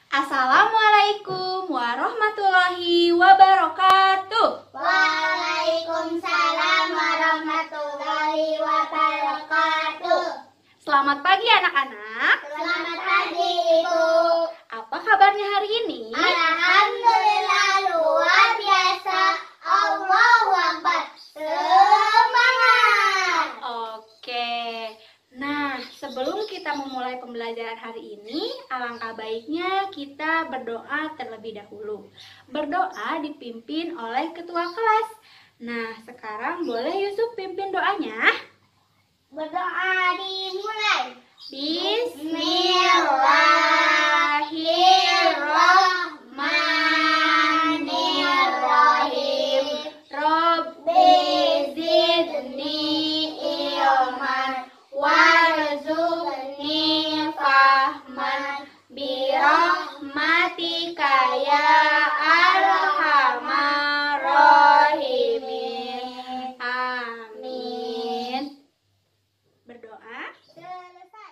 Assalamualaikum warahmatullahi wabarakatuh. Waalaikumsalam warahmatullahi wabarakatuh. Selamat pagi anak-anak. Selamat pagi Ibu. Apa kabarnya hari ini? Alhamdulillah luar biasa. Allahu Akbar. Semangat. Oke. Nah, sebelum kita memulai pembelajaran hari ini, alangkah baiknya kita berdoa terlebih dahulu. Berdoa dipimpin oleh ketua kelas. Nah, sekarang boleh Yusuf pimpin doanya? Berdoa dimulai. Bismillahirrahmanirrahim. Rabbi zidni ilman warzuqni fahman birahmatika ya arhamar rahimin. Amin. Berdoa. Selesai.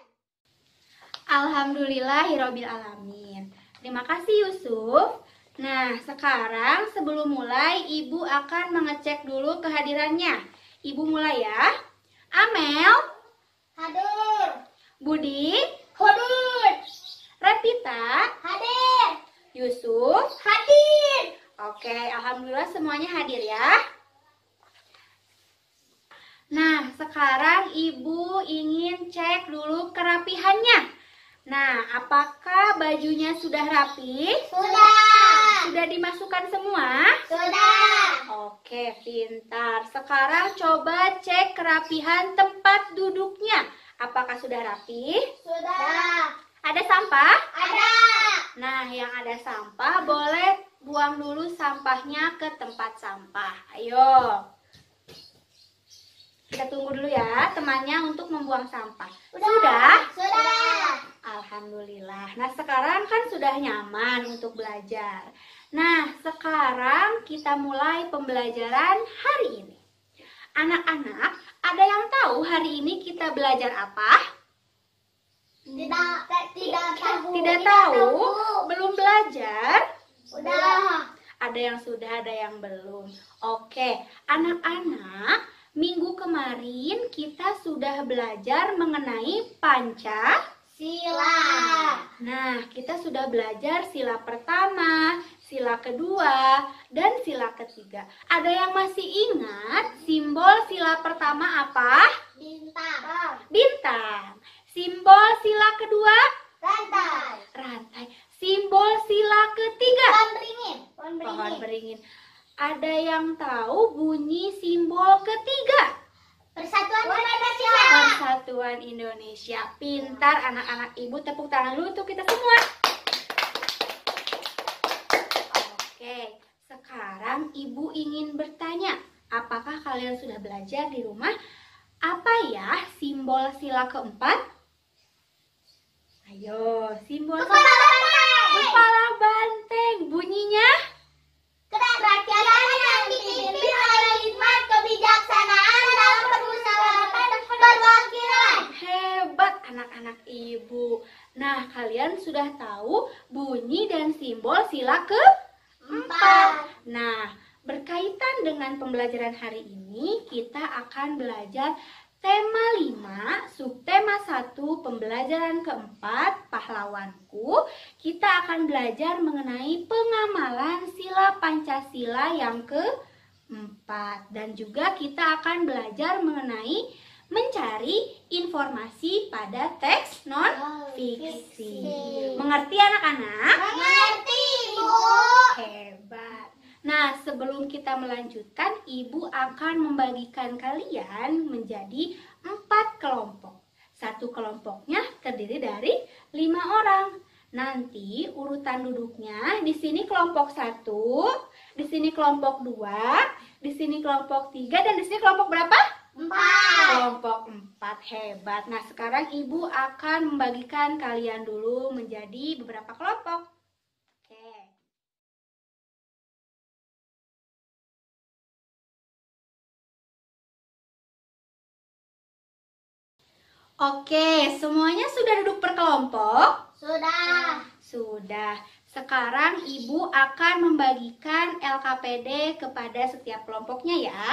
Alhamdulillahirabbil alamin. Terima kasih Yusuf. Nah, sekarang sebelum mulai Ibu akan mengecek dulu kehadirannya. Ibu mulai ya. Amel, Hadir. Budi, Hadir. Revita, Hadir. Yusuf. Hadir. Oke, alhamdulillah semuanya hadir ya. Nah, sekarang Ibu ingin cek dulu kerapihannya. Nah, apakah bajunya sudah rapi? Sudah. Sudah dimasukkan semua? Sudah. Oke, pintar. Sekarang coba cek kerapihan tempat duduknya. Apakah sudah rapi? Sudah. Ada sampah? Ada. Nah, yang ada sampah boleh buang dulu sampahnya ke tempat sampah. Ayo. Kita tunggu dulu ya temannya untuk membuang sampah. Sudah? Sudah. Alhamdulillah. Nah, sekarang kan sudah nyaman untuk belajar. Nah, sekarang kita mulai pembelajaran hari ini. Anak-anak, ada yang tahu hari ini kita belajar apa? Tidak tahu. Tidak tahu? Belum belajar? Sudah. Ada yang sudah, ada yang belum. Oke, anak-anak, minggu kemarin kita sudah belajar mengenai Sila. Nah, kita sudah belajar sila pertama, sila kedua, dan sila ketiga. Ada yang masih ingat simbol sila pertama apa? Bintang. Bintang. Simbol sila kedua? Rantai. Rantai. Simbol sila ketiga? Pohon beringin. Pohon beringin. Ada yang tahu bunyi simbol ketiga? Persatuan Indonesia. Persatuan Indonesia. Pintar anak-anak Ibu, tepuk tangan dulu untuk kita semua. Oke, sekarang Ibu ingin bertanya, apakah kalian sudah belajar di rumah? Apa ya simbol sila keempat? Ayo, simbol Kepala banteng. kepala banteng. Bunyinya? Kerakyatan yang dipimpin oleh hikmat kebijaksanaan dalam permusyawaratan perwakilan. Hebat anak-anak Ibu. Nah, kalian sudah tahu bunyi dan simbol sila keempat. Nah, berkaitan dengan pembelajaran hari ini, kita akan belajar tema 5, subtema 1, pembelajaran keempat, pahlawanku. Kita akan belajar mengenai pengamalan sila Pancasila yang keempat. Dan juga kita akan belajar mengenai mencari informasi pada teks non-fiksi. Mengerti anak-anak? Mengerti, Bu. Hebat. Nah, sebelum kita melanjutkan, Ibu akan membagikan kalian menjadi 4 kelompok. Satu kelompoknya terdiri dari 5 orang. Nanti urutan duduknya di sini kelompok 1, di sini kelompok 2, di sini kelompok 3, dan di sini kelompok berapa? 4. Kelompok 4. Hebat. Nah, sekarang Ibu akan membagikan kalian dulu menjadi beberapa kelompok. Oke, semuanya sudah duduk berkelompok? Sudah. Sudah. Sekarang Ibu akan membagikan LKPD kepada setiap kelompoknya ya.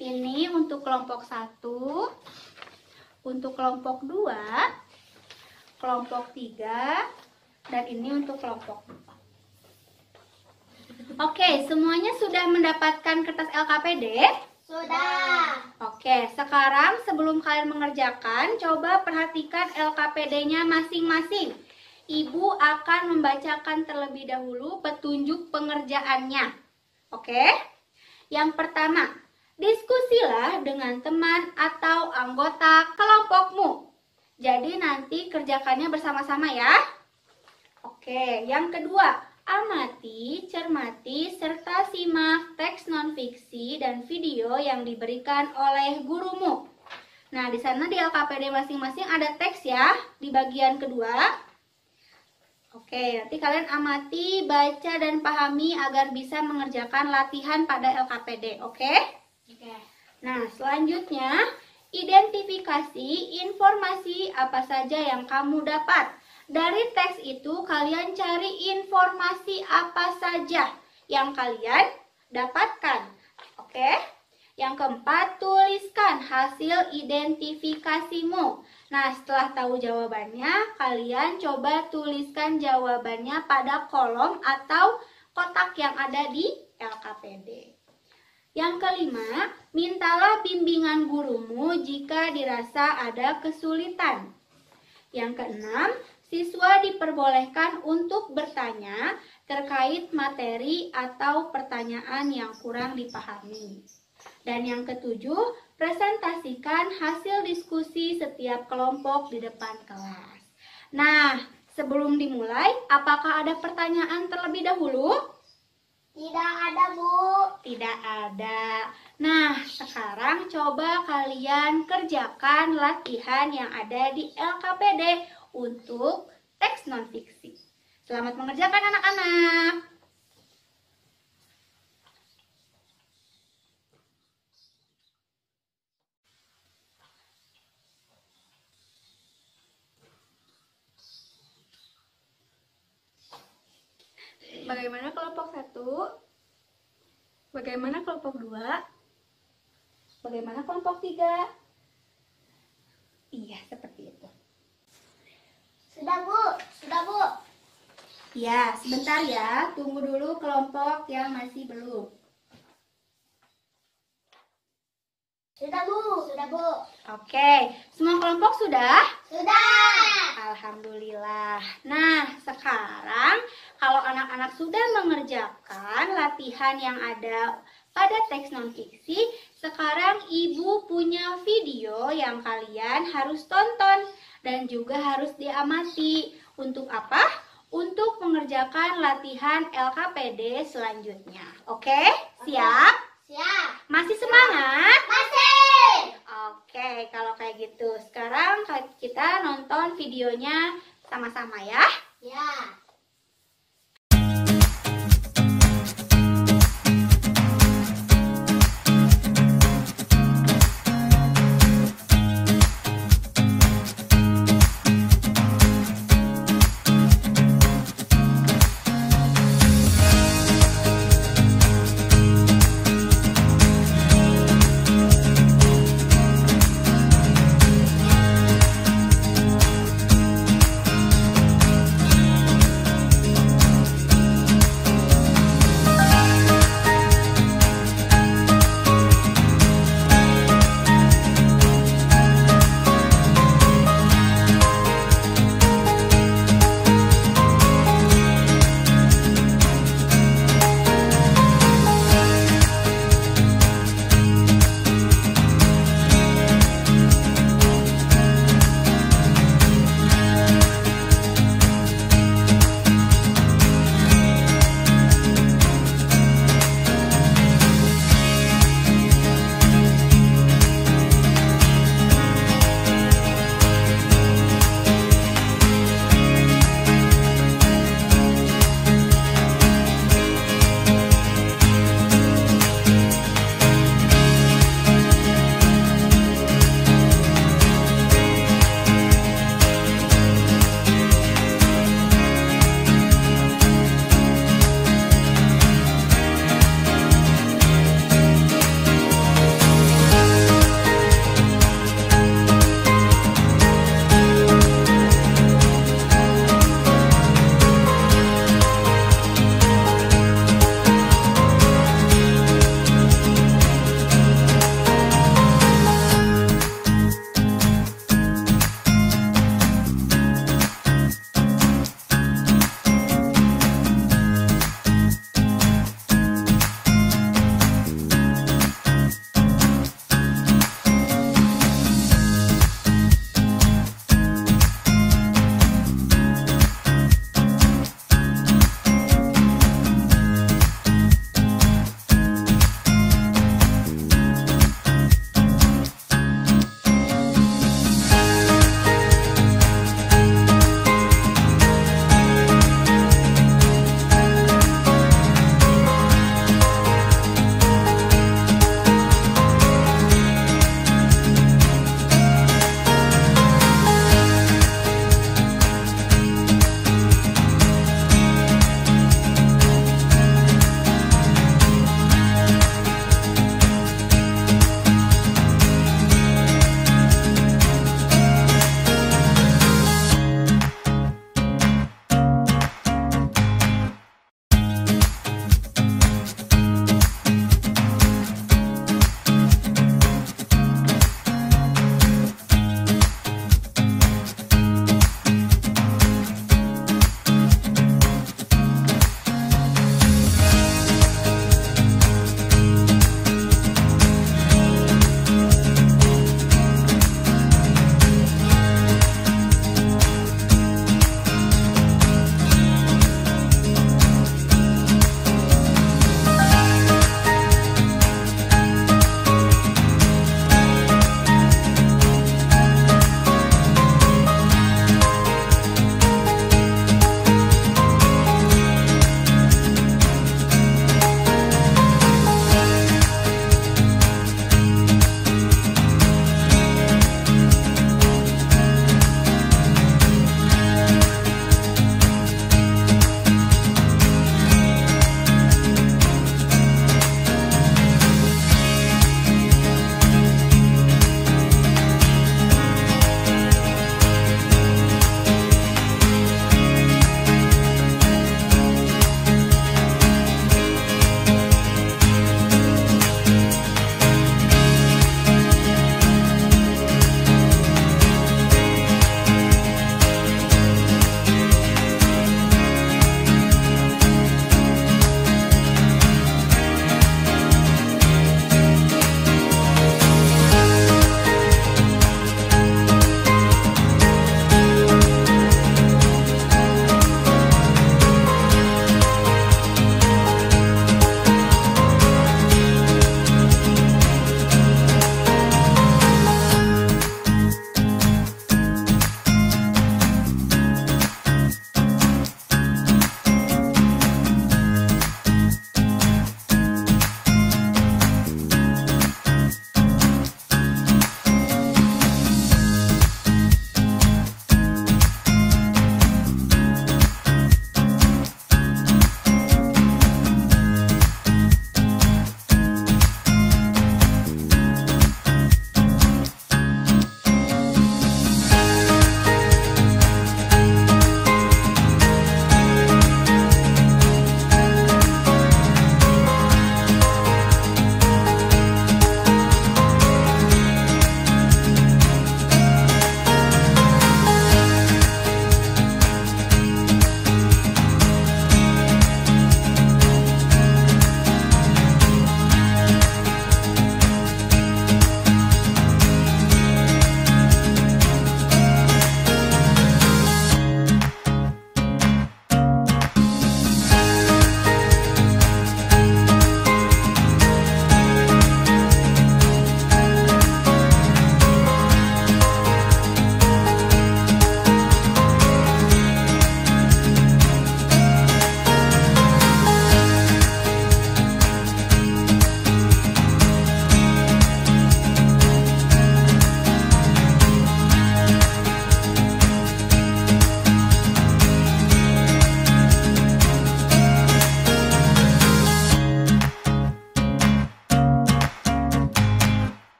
Ini untuk kelompok 1, untuk kelompok 2, kelompok 3, dan ini untuk kelompok 4. Oke, semuanya sudah mendapatkan kertas LKPD? Sudah. Oke, sekarang sebelum kalian mengerjakan, coba perhatikan LKPD-nya masing-masing. Ibu akan membacakan terlebih dahulu petunjuk pengerjaannya. Oke? Yang pertama, diskusilah dengan teman atau anggota kelompokmu. Jadi nanti kerjakannya bersama-sama ya. Oke, yang kedua, amati, cermati, serta simak teks non-fiksi dan video yang diberikan oleh gurumu. Nah, di sana di LKPD masing-masing ada teks ya, di bagian kedua. Oke, nanti kalian amati, baca, dan pahami agar bisa mengerjakan latihan pada LKPD, oke? Oke. Nah, selanjutnya, identifikasi informasi apa saja yang kamu dapat. Dari teks itu, kalian cari informasi apa saja yang kalian dapatkan, oke? Yang keempat, tuliskan hasil identifikasimu. Nah, setelah tahu jawabannya, kalian coba tuliskan jawabannya pada kolom atau kotak yang ada di LKPD. Yang kelima, mintalah bimbingan gurumu jika dirasa ada kesulitan. Yang keenam, siswa diperbolehkan untuk bertanya terkait materi atau pertanyaan yang kurang dipahami. Dan yang ketujuh, presentasikan hasil diskusi setiap kelompok di depan kelas. Nah, sebelum dimulai, apakah ada pertanyaan terlebih dahulu? Tidak ada, Bu. Tidak ada. Nah, sekarang coba kalian kerjakan latihan yang ada di LKPD untuk teks non-fiksi. Selamat mengerjakan anak-anak. Bagaimana kelompok 1? Bagaimana kelompok 2? Bagaimana kelompok 3? Iya, seperti itu. Sudah, Bu. Sudah, Bu. Ya, sebentar ya. Tunggu dulu kelompok yang masih belum. Sudah, Bu. Sudah, Bu. Oke, semua kelompok sudah? Sudah. Alhamdulillah. Nah, sekarang kalau anak-anak sudah mengerjakan latihan yang ada pada teks non-fiksi, sekarang Ibu punya video yang kalian harus tonton dan juga harus diamati. Untuk apa? Untuk mengerjakan latihan LKPD selanjutnya. Oke? Siap? Siap. Masih semangat? Masih. Oke, kalau kayak gitu. Sekarang kita nonton videonya sama-sama ya. Ya.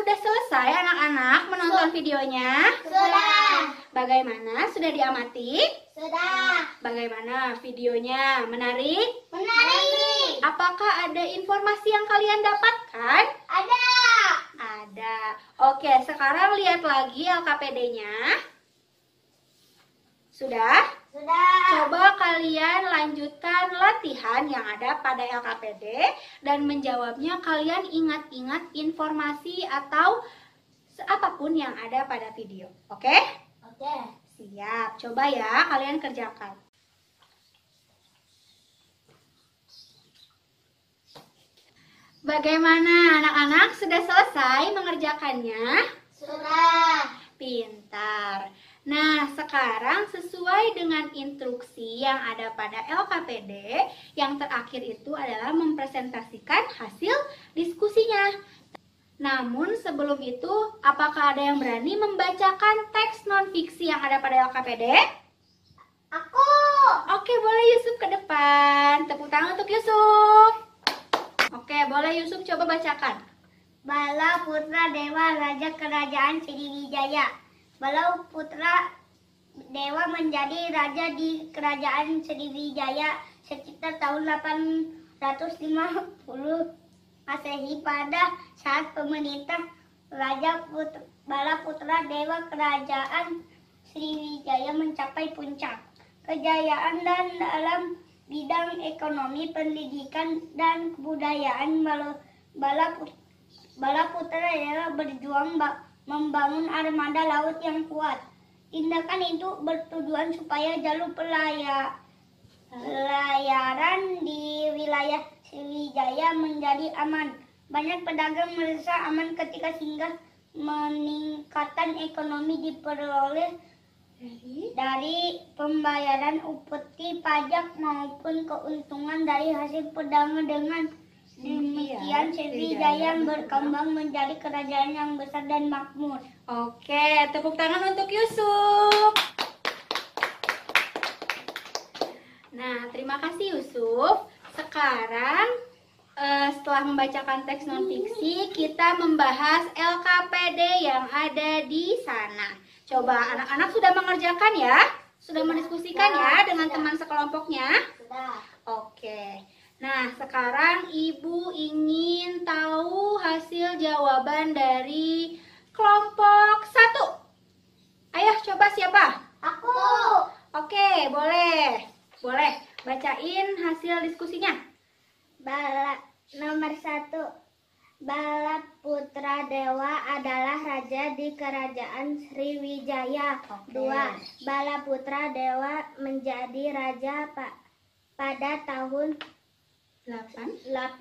sudah selesai anak-anak menonton videonya? Sudah. Bagaimana? Sudah diamati? Sudah. Bagaimana videonya? Menarik? Menarik. Apakah ada informasi yang kalian dapatkan? Ada. Ada. Oke, sekarang lihat lagi LKPD-nya. Sudah? Sudah. Coba kalian lanjutkan latihan yang ada pada LKPD dan menjawabnya kalian ingat-ingat informasi atau apapun yang ada pada video. Oke? Oke. Siap. Coba ya kalian kerjakan. Bagaimana anak-anak, sudah selesai mengerjakannya? Sudah. Pintar. Nah, sekarang sesuai dengan instruksi yang ada pada LKPD, yang terakhir itu adalah mempresentasikan hasil diskusinya. Namun sebelum itu, apakah ada yang berani membacakan teks non-fiksi yang ada pada LKPD? Aku. Oke, boleh Yusuf ke depan. Tepuk tangan untuk Yusuf. Oke, boleh Yusuf coba bacakan. Bala putra dewa raja kerajaan Sriwijaya. Bala putra dewa menjadi raja di kerajaan Sriwijaya sekitar tahun 850 Masehi. Pada saat pemerintah Bala putra dewa kerajaan Sriwijaya mencapai puncak kejayaan dan dalam bidang ekonomi, pendidikan, dan kebudayaan. Bala putra dewa berjuang membangun armada laut yang kuat. Tindakan itu bertujuan supaya jalur pelayaran di wilayah Sriwijaya menjadi aman. Banyak pedagang merasa aman ketika singgah. Meningkatan ekonomi diperoleh dari pembayaran upeti pajak maupun keuntungan dari hasil perdagangan. Dengan demikian Sriwijaya berkembang menjadi kerajaan yang besar dan makmur. Oke, tepuk tangan untuk Yusuf. Nah, terima kasih Yusuf. Sekarang setelah membacakan teks non-fiksi, kita membahas LKPD yang ada di sana. Coba anak-anak sudah mengerjakan ya? Sudah mendiskusikan ya dengan teman sekelompoknya? Sudah. Oke. Nah, sekarang Ibu ingin tahu hasil jawaban dari kelompok 1. Ayo, coba siapa? Aku. Oke, boleh. Boleh. Bacain hasil diskusinya. Nomor 1. Bala putra dewa adalah raja di kerajaan Sriwijaya. Oke. 2. Bala putra dewa menjadi raja pada tahun 850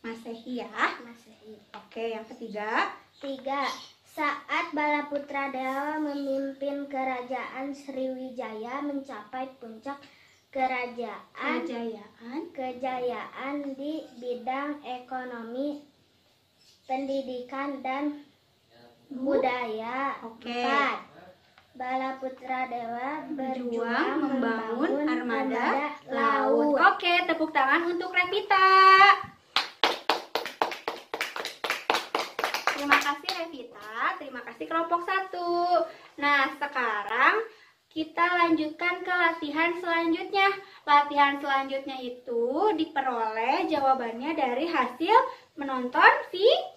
Masehi ya. Masehi. Oke, yang ketiga. 3. Saat Bala putra dewa memimpin kerajaan Sriwijaya mencapai puncak kejayaan di bidang ekonomi, pendidikan, dan budaya. Oke. 4. Bala putra dewa berjuang membangun armada laut. laut. Oke, tepuk tangan untuk Revita. Terima kasih Revita, terima kasih kelompok 1. Nah, sekarang kita lanjutkan ke latihan selanjutnya. Latihan selanjutnya itu diperoleh jawabannya dari hasil menonton video.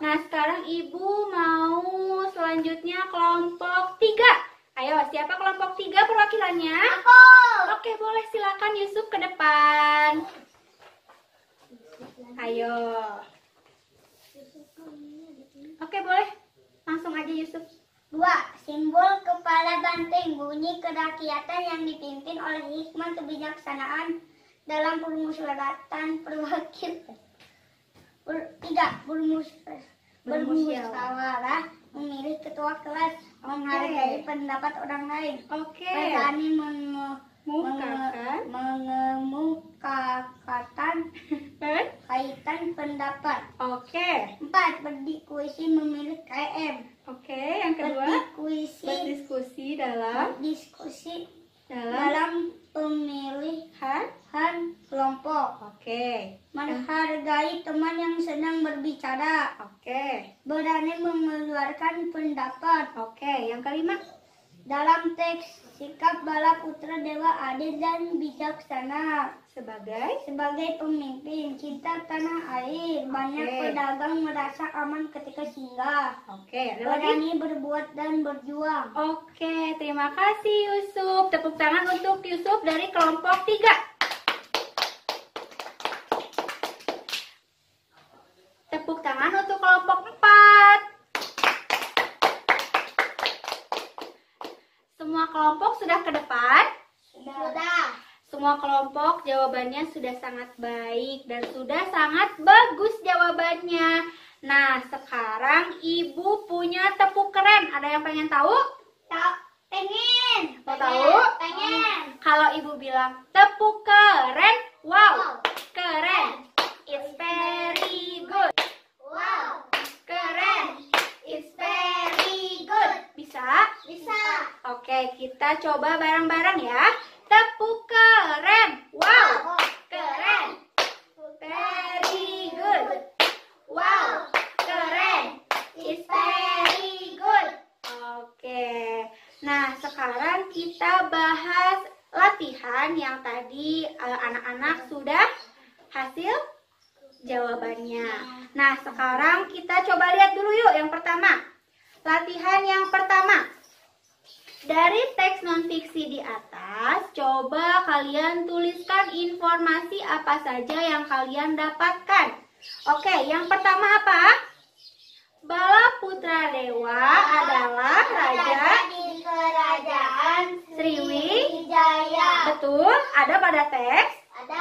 Nah, sekarang Ibu mau selanjutnya kelompok 3. Ayo, siapa kelompok 3 perwakilannya? Aku. Oke, boleh silakan Yusuf ke depan. Ayo. Oke, boleh. Langsung aja Yusuf. 2. Simbol kepala banteng, bunyi kerakyatan yang dipimpin oleh hikmah kebijaksanaan dalam permusyawaratan perwakilan. 3. Bermusyawarah, memilih ketua kelas, menghargai pendapat orang lain. Oke. Berani mengemukakan kaitan pendapat. Oke. 4. Berdiskusi, memilih KM. Oke, yang kedua Berdiskusi dalam pemilihan kelompok. Oke. Menghargai teman yang berani mengeluarkan pendapat. Oke, yang kelima. Dalam teks, sikap Bala Putra Dewa adil dan bijaksana. Sebagai pemimpin, cinta tanah air. Banyak pedagang merasa aman ketika singgah. Oke, ada lagi? Berani berbuat dan berjuang. Oke, terima kasih Yusuf. Tepuk tangan untuk Yusuf dari kelompok 3. Tepuk tangan untuk kelompok 4. Semua kelompok sudah ke depan? Sudah. Semua kelompok jawabannya sudah sangat baik dan sudah sangat bagus jawabannya. Nah, sekarang Ibu punya tepuk keren. Ada yang pengen tahu? Pengen. Mau tahu? Pengen. Kalau Ibu bilang tepuk keren, wow, keren. It's very good. Wow. Keren. It's very good. Bisa? Bisa. Oke, kita coba bareng-bareng ya. Tepuk keren. Wow, keren. Very good. Wow, keren. It's very good. Oke. Nah, sekarang kita bahas latihan yang tadi anak-anak sudah hasil jawabannya. Nah, sekarang kita coba lihat dulu yuk yang pertama. Latihan yang pertama. Dari teks non-fiksi di atas, coba kalian tuliskan informasi apa saja yang kalian dapatkan. Oke, yang pertama apa? Bala Putra Dewa adalah raja di kerajaan Sriwijaya. Betul, ada pada teks? Ada.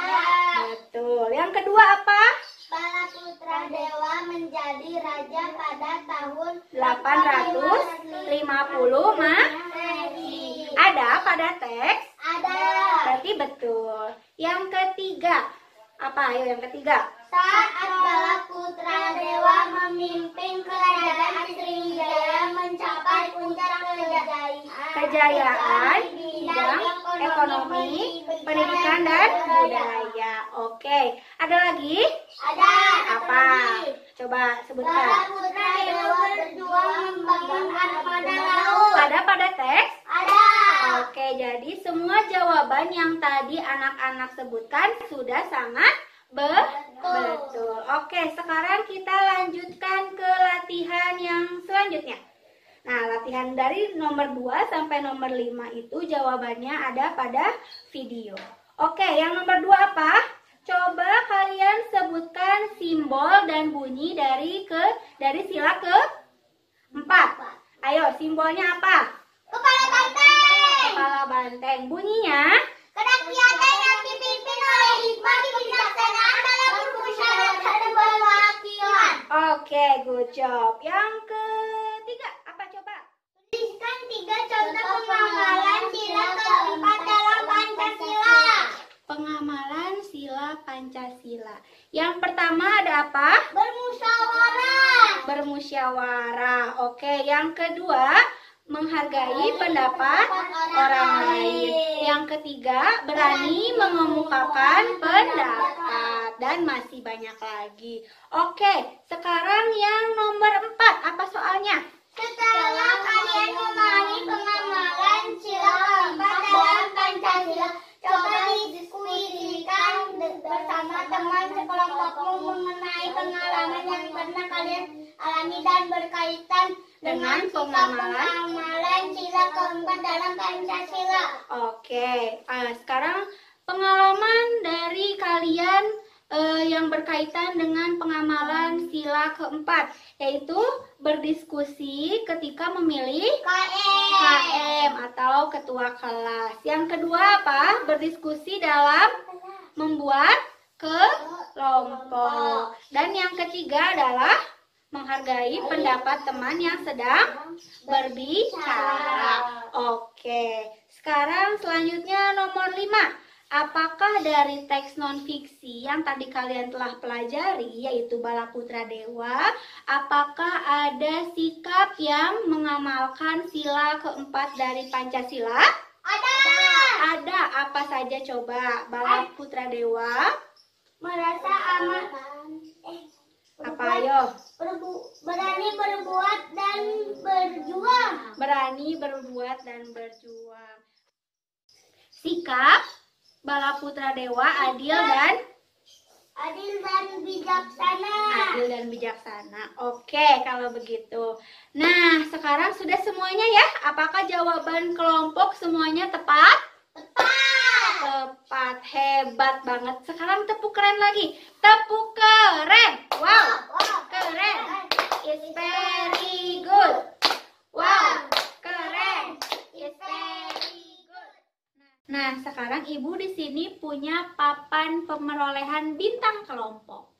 Betul. Yang kedua apa? Bala Putra Dewa menjadi raja pada tahun 850 Masehi. Ada pada teks? Ada. Berarti betul. Yang ketiga, apa? Ayo yang ketiga. Saat Bala Putra Dewa memimpin kerajaan Sriwijaya mencapai puncak Kejayaan bidang ekonomi, pendidikan dan budaya. Oke, ada lagi? Ada. Apa? Coba Bala sebutkan. Putra Dewa berjuang membangun armada laut. Ada pada teks? Ada. Oke, jadi semua jawaban yang tadi anak-anak sebutkan sudah sangat betul. Oke, sekarang kita lanjutkan ke latihan yang selanjutnya. Nah, latihan dari nomor 2 sampai nomor 5 itu jawabannya ada pada video. Oke, yang nomor 2 apa? Coba kalian sebutkan simbol dan bunyi dari sila ke-4. Ayo, simbolnya apa? Kepala banteng. Kepala banteng. Bunyinya? Kerakyatan yang dipimpin oleh hikmah kebijaksanaan dalam bermusyawarah dan perwakilan. Oke, good job. Yang ketiga, apa coba? Tuliskan 3 contoh pengamalan sila keempat dalam Pancasila. Pengamalan sila Pancasila. Yang pertama ada apa? Bermusyawarah. Bermusyawarah. Oke, yang kedua, menghargai pendapat orang lain. Yang ketiga, berani mengemukakan pendapat. Dan masih banyak lagi. Oke, sekarang yang nomor 4, apa soalnya? Setelah kalian memahami pengamalan sila keempat dalam Pancasila, coba diskusikan bersama teman sekelompokmu mengenai pengalaman yang pernah kalian alami dan berkaitan dengan pengamalan sila keempat dalam Pancasila. Oke, sekarang pengalaman dari kalian yang berkaitan dengan pengamalan sila keempat, yaitu berdiskusi ketika memilih KM atau ketua kelas. Yang kedua apa? Berdiskusi dalam membuat kelompok. Dan yang ketiga adalah menghargai pendapat teman yang sedang berbicara. Oke, sekarang selanjutnya nomor 5. Apakah dari teks non-fiksi yang tadi kalian telah pelajari, yaitu Bala Putra Dewa, apakah ada sikap yang mengamalkan sila keempat dari Pancasila? Ada. Ada. Apa saja coba? Bala Putra Dewa Merasa aman. Apa ayo? Berani berbuat dan berjuang. Berani berbuat dan berjuang. Sikap Bala Putra Dewa adil dan bijaksana. Adil dan bijaksana. Oke, kalau begitu. Nah, sekarang sudah semuanya ya? Apakah jawaban kelompok semuanya tepat? Tepat. Tepat, hebat banget. Sekarang tepuk keren lagi. Tepuk keren. Wow, keren. It's very good. Wow, keren. It's very good. Nah, sekarang Ibu di sini punya papan pemerolehan bintang kelompok.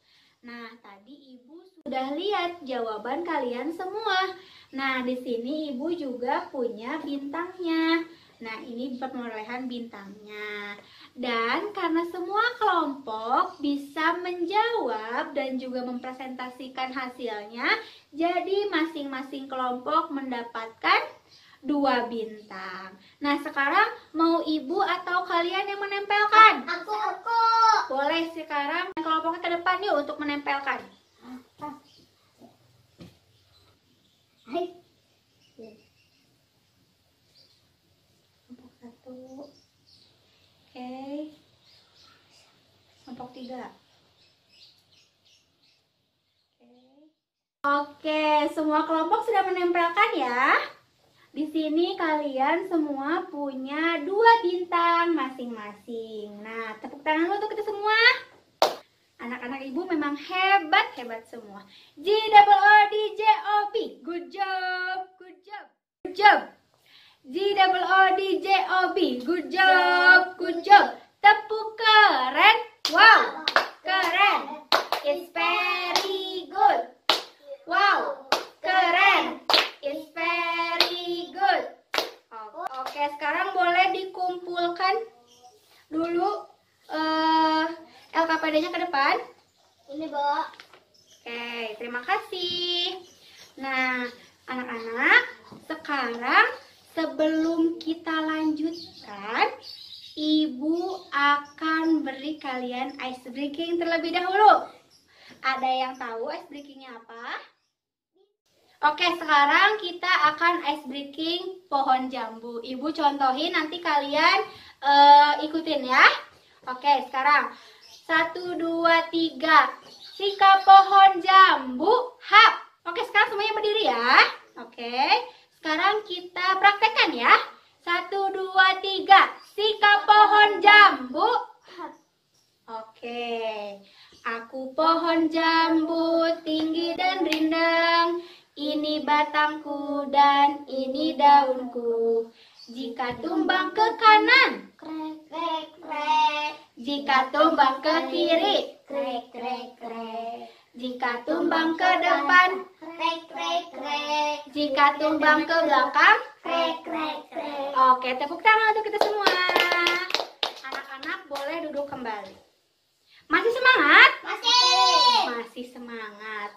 Nah, tadi Ibu sudah lihat jawaban kalian semua. Nah, di sini Ibu juga punya bintangnya. Nah, ini pemerolehan bintangnya. Dan karena semua kelompok bisa menjawab dan juga mempresentasikan hasilnya, jadi masing-masing kelompok mendapatkan 2 bintang. Nah, sekarang mau Ibu atau kalian yang menempelkan? Aku. Boleh sekarang kelompoknya ke depan yuk untuk menempelkan. Hai. Kelompok 1. Oke. Kelompok 3. Oke, semua kelompok sudah menempelkan ya. Di sini kalian semua punya 2 bintang masing-masing. Nah, tepuk tangan untuk kita semua. Anak-anak Ibu memang hebat semua. GOODJOB. Good job. Good job. Good job. GOODJOB. Good job. Good job. Tepuk keren. Wow, keren. It's very good. Wow, keren. It's very good. Oke, sekarang boleh dikumpulkan dulu LKPD-nya ke depan. Ini, Bu. Oke, terima kasih. Nah, anak-anak, sekarang sebelum kita lanjutkan, Ibu akan beri kalian ice breaking terlebih dahulu. Ada yang tahu ice breakingnya apa? Oke, sekarang kita akan ice breaking pohon jambu. Ibu contohin, nanti kalian ikutin ya. Oke, sekarang 1, 2, 3. Sikap pohon jambu, hap. Oke, sekarang semuanya berdiri ya. Oke, sekarang kita praktekkan ya. 1, 2, 3. Sikap pohon jambu, hap. Oke, aku pohon jambu tinggi dan rindang. Ini batangku dan ini daunku. Jika tumbang ke kanan, Krek, krek, krek. jika tumbang ke kiri, Krek, krek, krek. jika tumbang ke depan, Krek, krek, krek. jika tumbang ke belakang. Krek, krek, krek. Oke, tepuk tangan untuk kita semua. Anak-anak boleh duduk kembali. Masih semangat? Masih semangat.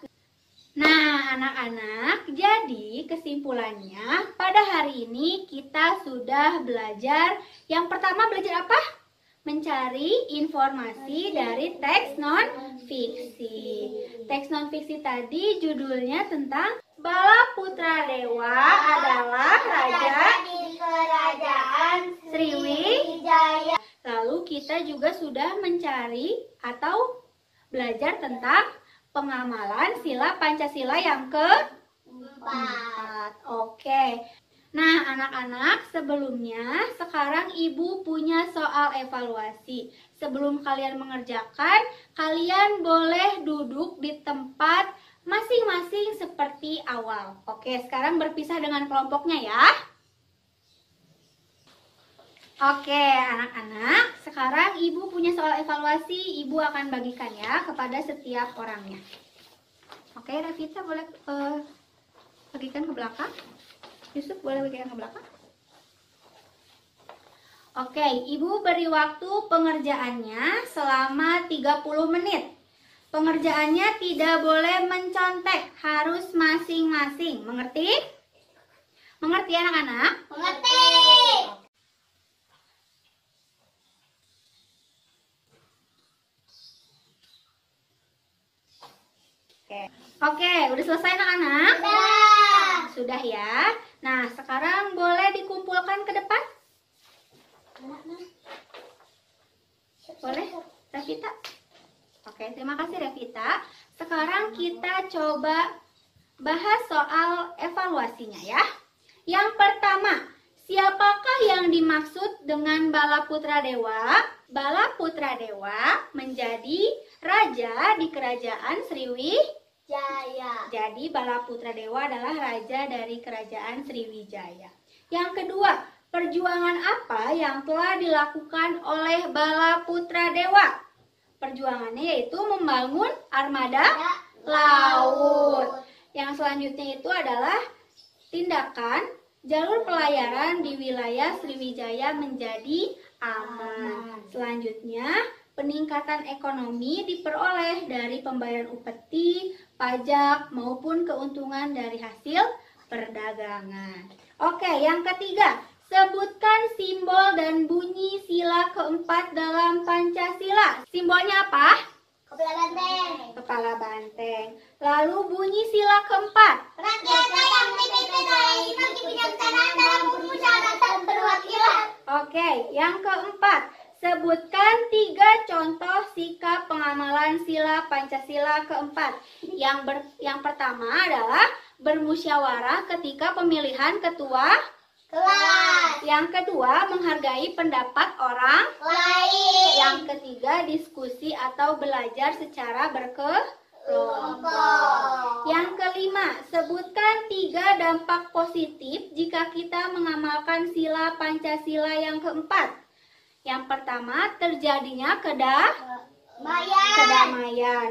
Nah, anak-anak, jadi kesimpulannya pada hari ini kita sudah belajar. Yang pertama belajar apa? Mencari informasi dari teks non-fiksi. Teks non-fiksi tadi judulnya tentang Bala Putra Dewa adalah raja di kerajaan Sriwijaya. Lalu kita juga sudah mencari atau belajar tentang pengamalan sila Pancasila yang keempat. Oke. Nah, anak-anak, sebelumnya sekarang Ibu punya soal evaluasi. Sebelum kalian mengerjakan, kalian boleh duduk di tempat masing-masing seperti awal. Oke, sekarang berpisah dengan kelompoknya ya. Oke, anak-anak, sekarang Ibu punya soal evaluasi. Ibu akan bagikan ya kepada setiap orangnya. Oke, Revita boleh bagikan ke belakang. Yusuf boleh bagikan ke belakang. Oke, Ibu beri waktu pengerjaannya selama 30 menit. Pengerjaannya tidak boleh mencontek, harus masing-masing. Mengerti? Mengerti anak-anak? Mengerti. Oke, udah selesai anak-anak? Sudah ya. Nah, sekarang boleh dikumpulkan ke depan? Boleh, Revita? Oke, terima kasih Revita. Sekarang kita coba bahas soal evaluasinya ya. Yang pertama, siapakah yang dimaksud dengan Bala Putra Dewa? Bala Putra Dewa menjadi raja di kerajaan Sriwijaya. Jadi Bala Putra Dewa adalah raja dari kerajaan Sriwijaya. Yang kedua, perjuangan apa yang telah dilakukan oleh Bala Putra Dewa? Perjuangannya yaitu membangun armada laut. Yang selanjutnya itu adalah tindakan jalur pelayaran di wilayah Sriwijaya menjadi aman. Selanjutnya, peningkatan ekonomi diperoleh dari pembayaran upeti, pajak, maupun keuntungan dari hasil perdagangan. Oke, yang ketiga, sebutkan simbol dan bunyi sila keempat dalam Pancasila. Simbolnya apa? Kepala banteng. Kepala banteng. Lalu bunyi sila keempat. Rakyat yang dipimpin oleh imam kebijaksanaan dalam permusyawaratan perwakilan. Oke, yang keempat. Sebutkan 3 contoh sikap pengamalan sila Pancasila keempat. Yang pertama adalah bermusyawarah ketika pemilihan ketua Kelas. Yang kedua, menghargai pendapat orang Lain. Yang ketiga, diskusi atau belajar secara Kelompok. Yang kelima, sebutkan 3 dampak positif jika kita mengamalkan sila Pancasila yang keempat. Yang pertama, terjadinya kedamaian.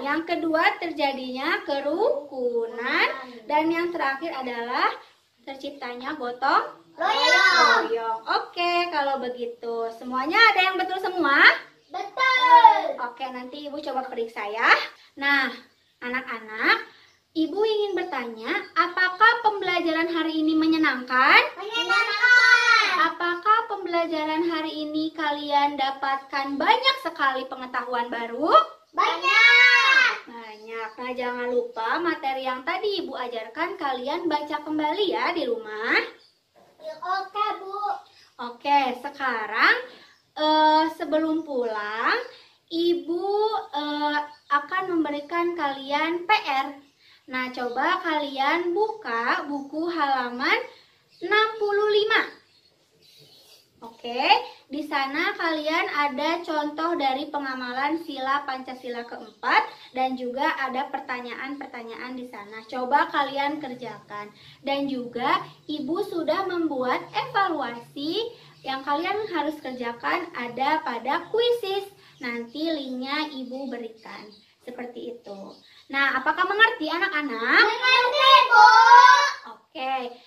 Yang kedua, terjadinya kerukunan. Dan yang terakhir adalah terciptanya gotong royong. Oke, kalau begitu semuanya ada yang betul semua? Betul. Oke, nanti Ibu coba periksa ya. Nah, anak-anak, Ibu ingin bertanya, apakah pembelajaran hari ini menyenangkan? Menyenangkan. Apakah pembelajaran hari ini kalian dapatkan banyak sekali pengetahuan baru? Banyak. Banyak. Nah, jangan lupa materi yang tadi Ibu ajarkan kalian baca kembali ya di rumah. Oke, Bu. Oke, sekarang sebelum pulang, Ibu akan memberikan kalian PR. Nah, coba kalian buka buku halaman 65. Oke, di sana kalian ada contoh dari pengamalan sila Pancasila keempat dan juga ada pertanyaan-pertanyaan di sana. Coba kalian kerjakan. Dan juga Ibu sudah membuat evaluasi yang kalian harus kerjakan ada pada kuisis. Nanti linknya Ibu berikan. Seperti itu. Nah, apakah mengerti anak-anak? Mengerti, Bu. Oke.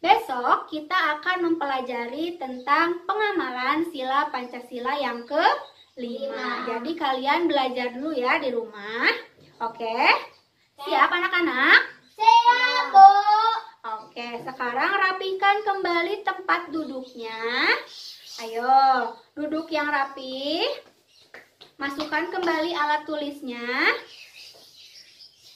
Besok kita akan mempelajari tentang pengamalan sila Pancasila yang ke-5. Jadi kalian belajar dulu ya di rumah. Oke? Siap anak-anak? Siap, Bu. Oke, sekarang rapikan kembali tempat duduknya. Ayo, duduk yang rapi. Masukkan kembali alat tulisnya.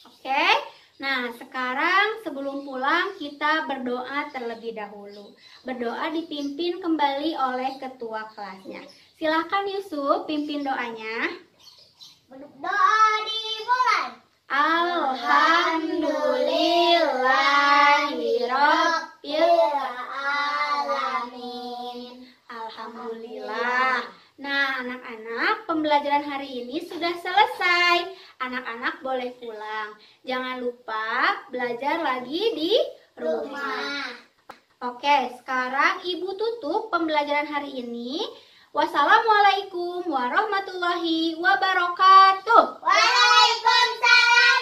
Oke? Nah, sekarang sebelum pulang kita berdoa terlebih dahulu. Berdoa dipimpin kembali oleh ketua kelasnya. Silahkan Yusuf pimpin doanya. Doa dimulai. Alhamdulillahirobbilalamin. Alhamdulillah. Nah, anak-anak, pembelajaran hari ini sudah selesai. Anak-anak boleh pulang. Jangan lupa belajar lagi di rumah. Oke, sekarang Ibu tutup pembelajaran hari ini. Wassalamualaikum warahmatullahi wabarakatuh. Waalaikumsalam